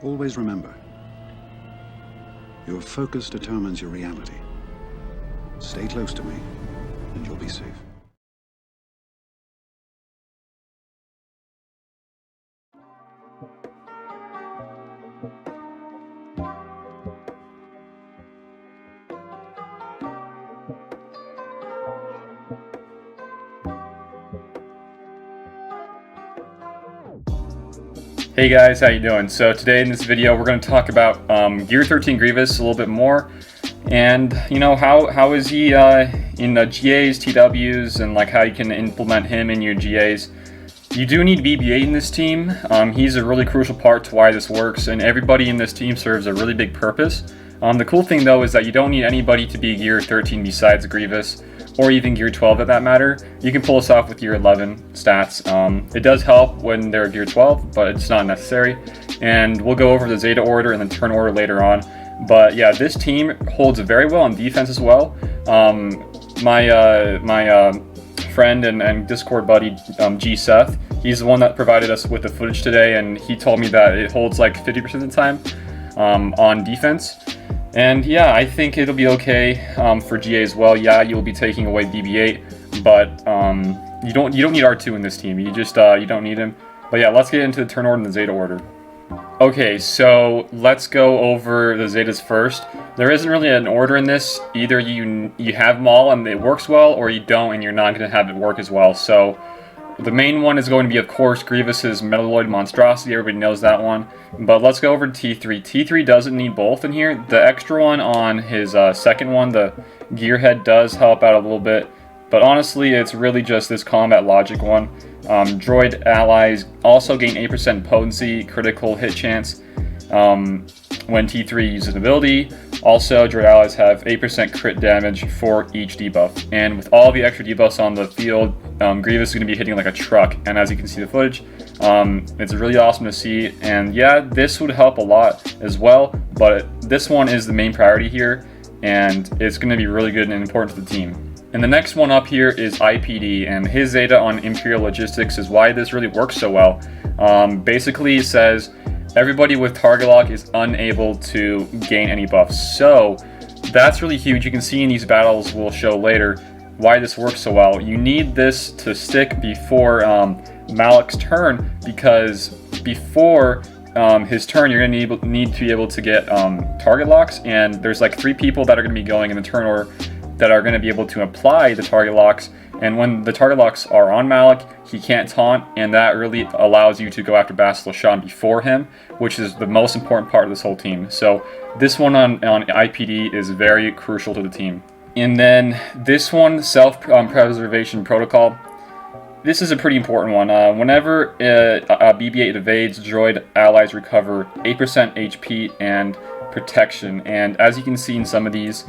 Always remember, your focus determines your reality. Stay close to me, and you'll be safe. Hey guys, how you doing? So today in this video we're going to talk about Gear 13 Grievous a little bit more, and how is he in the GAs, TWs, and like how you can implement him in your GAs. You do need BB-8 in this team. He's a really crucial part to why this works, and everybody in this team serves a really big purpose. The cool thing though is that you don't need anybody to be Gear 13 besides Grievous, or even Gear 12 at that matter. You can pull this off with Gear 11 stats. It does help when they're Gear 12, but it's not necessary. And we'll go over the Zeta order and the turn order later on. But yeah, this team holds very well on defense as well. My friend and Discord buddy, G Seth, he's the one that provided us with the footage today, and he told me that it holds like 50% of the time on defense. And yeah, I think it'll be okay for GA as well. Yeah, you'll be taking away BB-8, but you don't need R2 in this team. You just you don't need him. But yeah, let's get into the turn order and the Zeta order. Okay, so let's go over the Zetas first. There isn't really an order in this. Either you have them all and it works well, or you don't and you're not going to have it work as well. So the main one is going to be, of course, Grievous's Metalloid Monstrosity. Everybody knows that one. But let's go over to T3. T3 doesn't need both in here. The extra one on his second one, the Gearhead, does help out a little bit. But honestly, it's really just this combat logic one. Droid allies also gain 8% potency, critical hit chance when T3 uses an ability. Also, droid allies have 8% crit damage for each debuff. And with all the extra debuffs on the field, Grievous is going to be hitting like a truck. And as you can see the footage, it's really awesome to see. And yeah, this would help a lot as well. But this one is the main priority here, and it's going to be really good and important to the team. And the next one up here is IPD, and his Zeta on Imperial Logistics is why this really works so well. Basically, it says everybody with target lock is unable to gain any buffs. So that's really huge. You can see in these battles we'll show later why this works so well. You need this to stick before Malik's turn, because before his turn you're going to need to be able to get target locks, and there's like 3 people that are going to be going in the turn order that are going to be able to apply the target locks. And when the target locks are on Malik, he can't taunt, and that really allows you to go after Bastila Shan before him, which is the most important part of this whole team. So this one on IPD is very crucial to the team. And then this one, Self-Preservation Protocol. This is a pretty important one. Whenever a BB-8 evades, droid allies recover 8% HP and protection. And as you can see in some of these,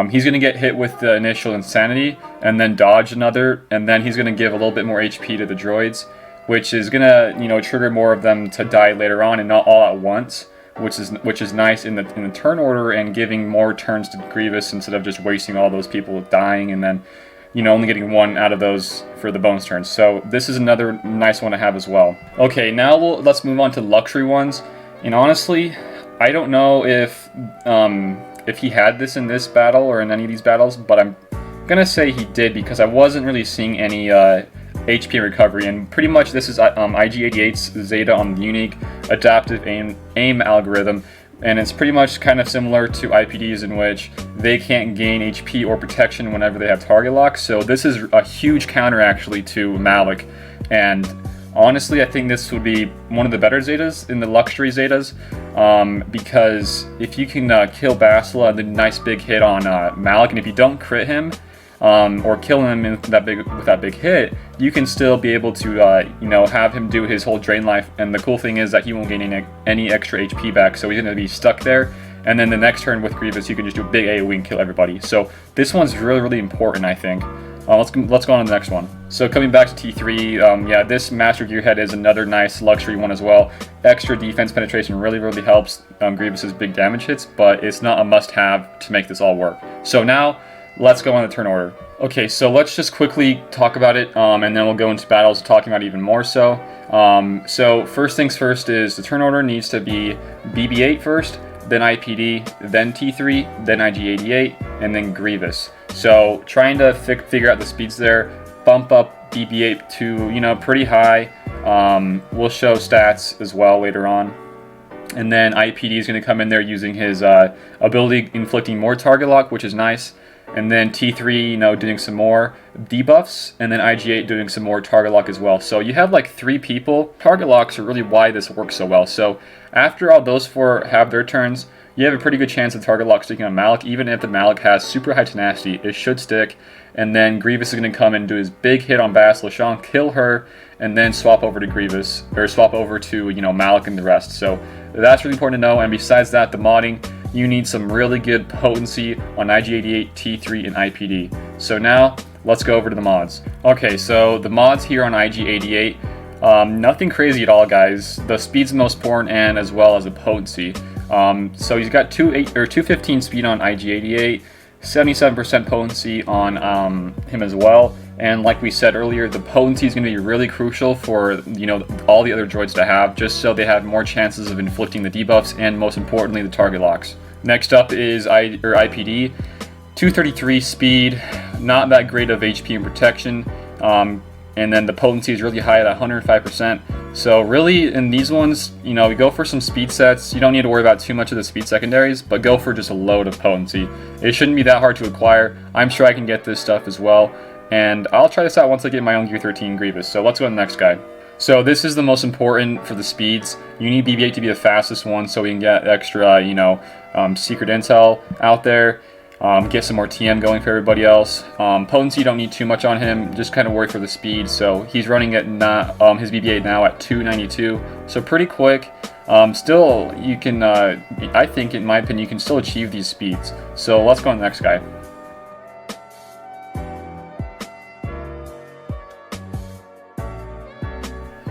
he's going to get hit with the initial Insanity and then dodge another, and then he's going to give a little bit more HP to the droids, which is going to trigger more of them to die later on and not all at once, which is nice in the turn order, and giving more turns to Grievous instead of just wasting all those people dying and then only getting 1 out of those for the bonus turns. So this is another nice one to have as well. Okay, now let's move on to luxury ones. And honestly, I don't know if he had this in this battle or in any of these battles, but I'm gonna say he did, because I wasn't really seeing any HP recovery. And pretty much this is IG-88's Zeta on the unique adaptive aim algorithm, and it's pretty much kind of similar to IPD's, in which they can't gain HP or protection whenever they have target lock. So this is a huge counter actually to Malik, and honestly, I think this would be one of the better Zetas in the luxury Zetas, because if you can kill Bastila and then nice big hit on Malik, and if you don't crit him or kill him with that big hit, you can still be able to have him do his whole drain life. And the cool thing is that he won't gain any extra HP back, so he's going to be stuck there. And then the next turn with Grievous, you can just do a big AoE and kill everybody. So this one's really, really important, I think. Let's go on to the next one. So coming back to T3, yeah, this Master Gearhead is another nice luxury one as well. Extra defense penetration really, really helps Grievous's big damage hits, but it's not a must-have to make this all work. So now, let's go on the turn order. Okay, so let's just quickly talk about it, and then we'll go into battles talking about it even more so. So first things first is the turn order needs to be BB-8 first, then IPD, then T3, then IG-88, and then Grievous. So trying to figure out the speeds there, bump up BB-8 to, you know, pretty high. We'll show stats as well later on. And then IPD is going to come in there using his ability inflicting more target lock, which is nice. And then T3, you know, doing some more debuffs, and then IG8 doing some more target lock as well. So you have like 3 people. Target locks are really why this works so well. So after all those 4 have their turns, you have a pretty good chance of target lock sticking on Malik. Even if the Malik has super high tenacity, it should stick. And then Grievous is going to come and do his big hit on Bastila Shan, kill her, and then swap over to Grievous, or swap over to, you know, Malik and the rest. So that's really important to know. And besides that, the modding, you need some really good potency on IG-88, T3, and IPD. So now, let's go over to the mods. Okay, so the mods here on IG-88, nothing crazy at all, guys. The speed's the most important, and as well as the potency. So he's got 215 speed on IG-88, 77% potency on him as well. And like we said earlier, the potency is going to be really crucial for, you know, all the other droids to have, just so they have more chances of inflicting the debuffs and, most importantly, the target locks. Next up is IPD, 233 speed, not that great of HP and protection, and then the potency is really high at 105%. So really, in these ones, you know, we go for some speed sets. You don't need to worry about too much of the speed secondaries, but go for just a load of potency. It shouldn't be that hard to acquire. I'm sure I can get this stuff as well. And I'll try this out once I get my own Gear 13 Grievous. So let's go to the next guy. So this is the most important for the speeds. You need BB-8 to be the fastest one so we can get extra, you know, secret intel out there. Get some more TM going for everybody else. Potency, you don't need too much on him. Just kind of worry for the speed. So he's running at his BB-8 now at 292. So pretty quick. Still, you can, I think, in my opinion, you can still achieve these speeds. So let's go on the next guy.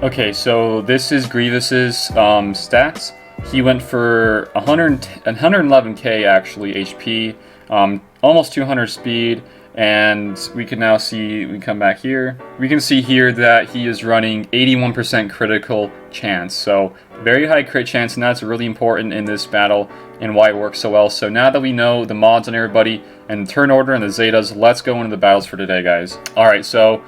Okay, so this is Grievous's stats. He went for 111k actually HP, almost 200 speed, and we can now see, we come back here, we can see here that he is running 81% critical chance. So very high crit chance, and that's really important in this battle and why it works so well. So now that we know the mods on everybody and turn order and the Zetas, let's go into the battles for today, guys. Alright, so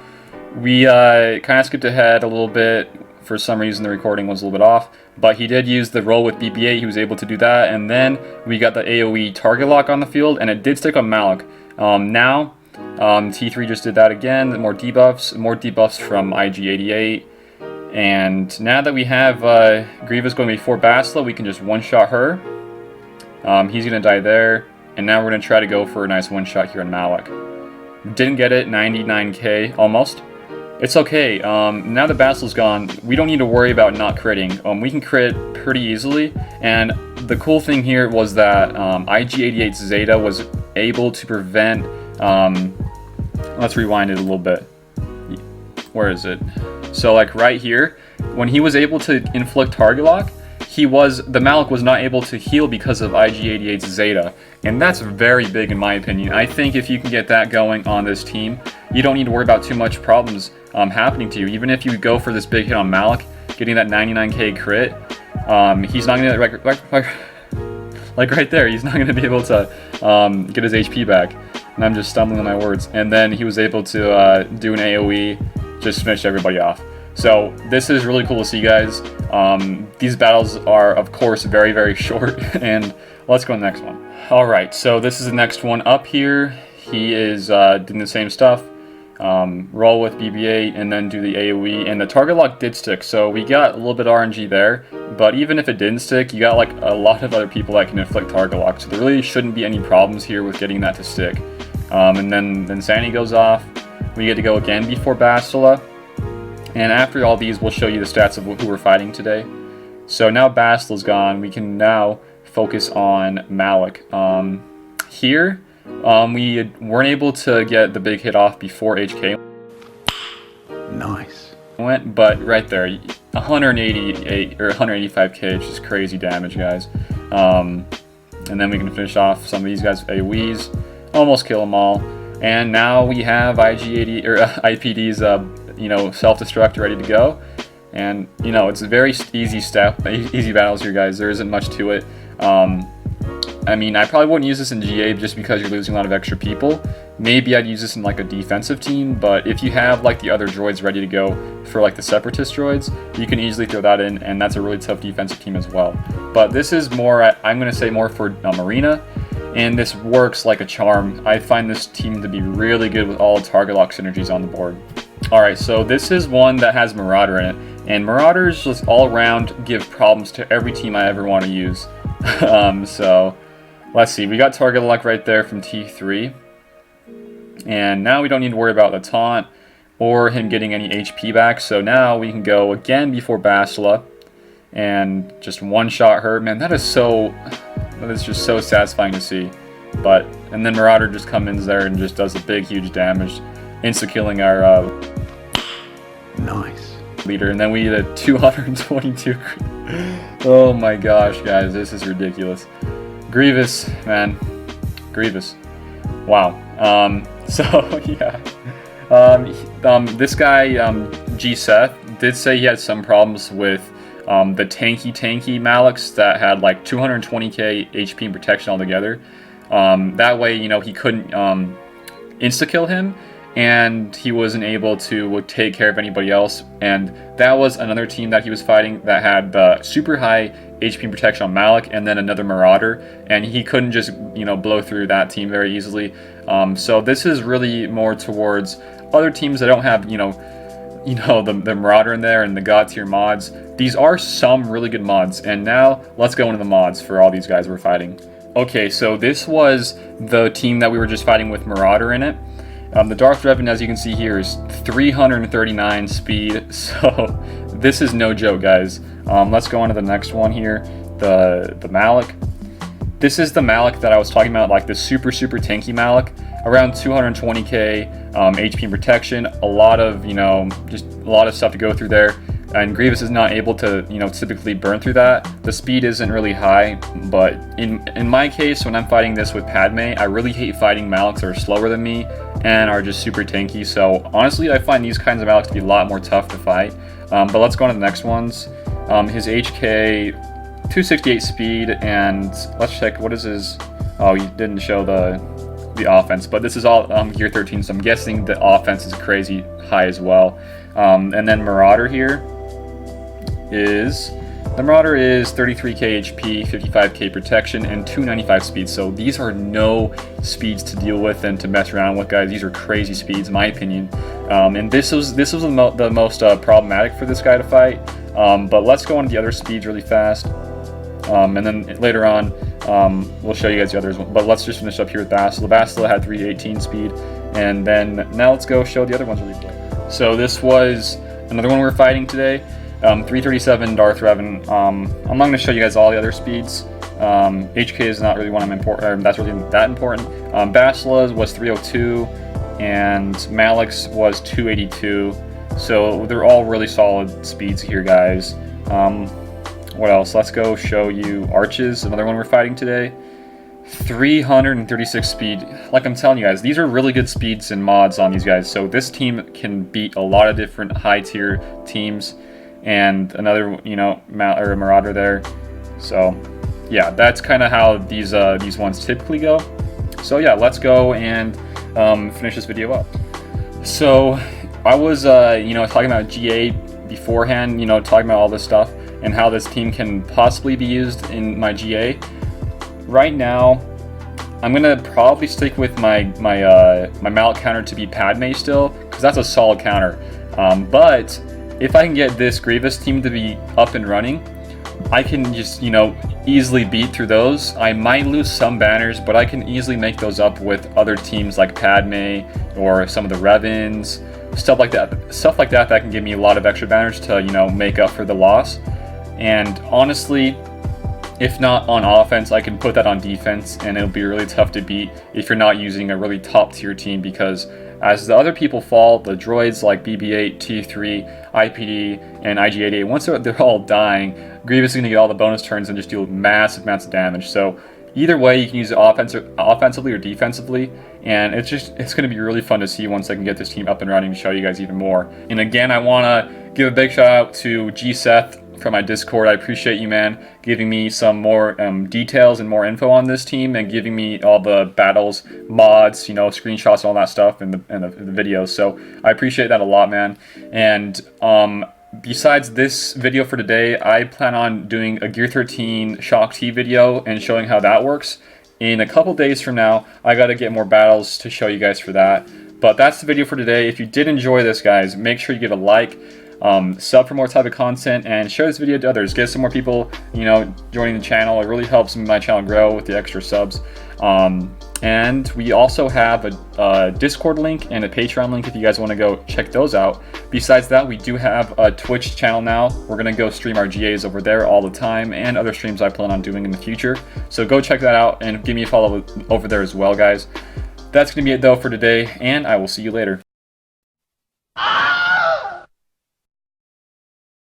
we kind of skipped ahead a little bit. For some reason, the recording was a little bit off, but he did use the roll with BB-8. He was able to do that, and then we got the AoE target lock on the field, and it did stick on Malik. Now, T3 just did that again. More debuffs from IG-88, and now that we have Grievous going before Bastila, we can just one-shot her. He's gonna die there, and now we're gonna try to go for a nice one-shot here on Malik. Didn't get it, 99k almost. It's okay. Now that Bastila's gone, we don't need to worry about not critting. We can crit pretty easily, and the cool thing here was that IG-88's Zeta was able to prevent. Let's rewind it a little bit. Where is it? So like right here, when he was able to inflict target lock, the Malik was not able to heal because of IG-88's Zeta, and that's very big in my opinion. I think if you can get that going on this team, you don't need to worry about too much problems happening to you. Even if you go for this big hit on Malik, getting that 99k crit, he's not gonna like right there. He's not gonna be able to get his HP back. And I'm just stumbling on my words. And then he was able to do an AOE, just finish everybody off. So this is really cool to see, guys. These battles are, of course, very, very short. And let's go to the next one. All right, so this is the next one up here. He is doing the same stuff. Roll with BB-8 and then do the AoE, and the target lock did stick, so we got a little bit of RNG there. But even if it didn't stick, you got like a lot of other people that can inflict target lock, so there really shouldn't be any problems here with getting that to stick. And then Sandy goes off. We get to go again before Bastila, and after all these, we'll show you the stats of who we're fighting today. So now Bastila's gone, we can now focus on Malik. Here, we weren't able to get the big hit off before HK. Nice. Went, but right there, 188 or 185k, which is crazy damage, guys. And then we can finish off some of these guys with AoEs. almost kill them all. And now we have IG-80 or IPD's self-destruct ready to go. And it's a very easy battles here, guys. There isn't much to it. I mean, I probably wouldn't use this in GA just because you're losing a lot of extra people. Maybe I'd use this in like a defensive team, but if you have like the other droids ready to go for like the separatist droids, you can easily throw that in, and that's a really tough defensive team as well. But this is more, I'm going to say more for Marina, and this works like a charm. I find this team to be really good with all target lock synergies on the board. Alright, so this is one that has Marauder in it, and Marauders just all around give problems to every team I ever want to use. So let's see, we got target lock right there from T3. And now we don't need to worry about the taunt or him getting any HP back. So now we can go again before Bastila and just one-shot her. Man, that is just so satisfying to see. And then Marauder just comes in there and just does a big, huge damage, insta-killing our Nice. leader. And then we get a 222. Oh my gosh, guys, this is ridiculous. Grievous, man. Grievous. Wow. So yeah, this guy G Seth did say he had some problems with the tanky Malaks that had like 220k HP and protection altogether. That way, he couldn't insta kill him, and he wasn't able to take care of anybody else. And that was another team that he was fighting that had the super high HP and protection on Malak, and then another Marauder, and he couldn't just blow through that team very easily. So this is really more towards other teams that don't have the Marauder in there and the God tier mods. These are some really good mods, and now let's go into the mods for all these guys we're fighting. Okay, so this was the team that we were just fighting with Marauder in it. The Darth Revan, as you can see here, is 339 speed, so this is no joke, guys. Let's go on to the next one here, the Malak. This is the Malak that I was talking about, like the super tanky Malak, around 220k HP and protection, a lot of just a lot of stuff to go through there. And Grievous is not able to typically burn through that. The speed isn't really high, but in my case, when I'm fighting this with Padme, I really hate fighting Malaks that are slower than me and are just super tanky. So honestly, I find these kinds of Malaks to be a lot more tough to fight. But let's go on to the next ones. His HK 268 speed, and let's check what is his. Oh, he didn't show the offense, but this is all gear 13, so I'm guessing the offense is crazy high as well. And then Marauder here is 33k HP, 55k protection, and 295 speed. So these are no speeds to deal with and to mess around with, guys. These are crazy speeds, in my opinion. And this was the most problematic for this guy to fight. But let's go on to the other speeds really fast. And then later on, we'll show you guys the others. But let's just finish up here with Bastila. Bastila had 318 speed. And then now let's go show the other ones really quick. So this was another one we're fighting today. 337 Darth Revan. I'm not going to show you guys all the other speeds. HK is not really one that's really that important. Bastila was 302, and Malak's was 282. So they're all really solid speeds here, guys. What else? Let's go show you Arches, another one we're fighting today. 336 speed. Like I'm telling you guys, these are really good speeds and mods on these guys. So this team can beat a lot of different high tier teams, and another Marauder there. So yeah, that's kind of how these ones typically go. So yeah, let's go and finish this video up. So I was talking about GA beforehand, talking about all this stuff and how this team can possibly be used in my GA. Right now, I'm gonna probably stick with my Malak counter to be Padme still, because that's a solid counter. But if I can get this Grievous team to be up and running, I can just easily beat through those. I might lose some banners, but I can easily make those up with other teams like Padme or some of the Revans, stuff like that. Stuff like that can give me a lot of extra banners to make up for the loss. And honestly, if not on offense, I can put that on defense, and it'll be really tough to beat if you're not using a really top tier team, because as the other people fall, the droids like BB-8, T3, IPD, and IG-88, once they're all dying, Grievous is going to get all the bonus turns and just deal massive amounts of damage. So Either way, you can use it offensively or defensively, and it's going to be really fun to see once I can get this team up and running and show you guys even more. And again, I want to give a big shout out to Seth from my Discord. I appreciate you, man, giving me some more details and more info on this team, and giving me all the battles, mods, you know, screenshots, and all that stuff in the videos. So I appreciate that a lot, man. And besides this video for today, I plan on doing a Gear 13 Shock T video and showing how that works. In a couple days from now, I got to get more battles to show you guys for that. But that's the video for today. If you did enjoy this, guys, make sure you give a like, sub for more type of content, and share this video to others. Get some more people, you know, joining the channel. It really helps my channel grow with the extra subs. And we also have a Discord link and a Patreon link if you guys want to go check those out. Besides that, we do have a Twitch channel now. We're going to go stream our GAs over there all the time, and other streams I plan on doing in the future. So go check that out and give me a follow over there as well, guys. That's going to be it though for today, and I will see you later.